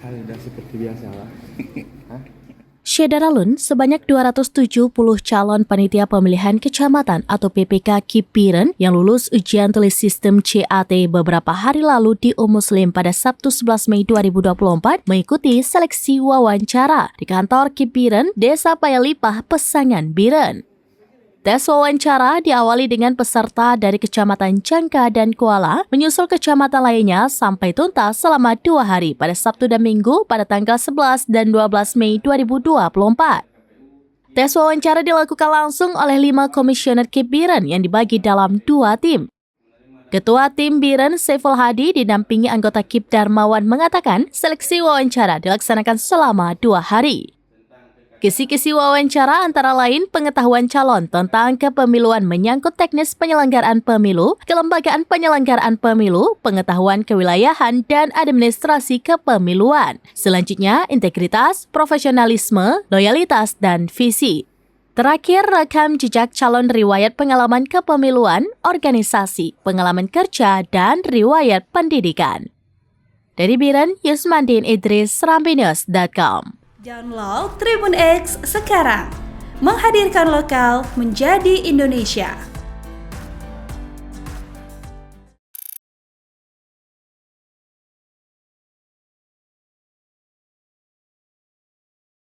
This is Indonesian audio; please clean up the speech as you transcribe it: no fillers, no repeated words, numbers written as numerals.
Udah seperti biasa lah. Hah? Syedaralun, sebanyak 270 calon panitia pemilihan kecamatan atau PPK KIP Biren yang lulus ujian tulis sistem CAT beberapa hari lalu di Muslim pada Sabtu 11 Mei 2024 mengikuti seleksi wawancara di kantor KIP Biren, Desa Payalipah, Pesangan Biren. Tes wawancara diawali dengan peserta dari Kecamatan Cangka dan Kuala menyusul kecamatan lainnya sampai tuntas selama 2 hari pada Sabtu dan Minggu pada tanggal 11 dan 12 Mei 2024. Tes wawancara dilakukan langsung oleh 5 komisioner KIP Biren yang dibagi dalam 2 tim. Ketua tim Biren Saiful Hadi didampingi anggota KIP Darmawan mengatakan seleksi wawancara dilaksanakan selama 2 hari. Kisi-kisi wawancara antara lain pengetahuan calon tentang kepemiluan menyangkut teknis penyelenggaraan pemilu, kelembagaan penyelenggaraan pemilu, pengetahuan kewilayahan, dan administrasi kepemiluan. Selanjutnya, integritas, profesionalisme, loyalitas, dan visi. Terakhir, rekam jejak calon riwayat pengalaman kepemiluan, organisasi, pengalaman kerja, dan riwayat pendidikan. Dari Biren, Yusmandin Idris, serambinews.com. Download Tribun X sekarang, menghadirkan lokal menjadi Indonesia.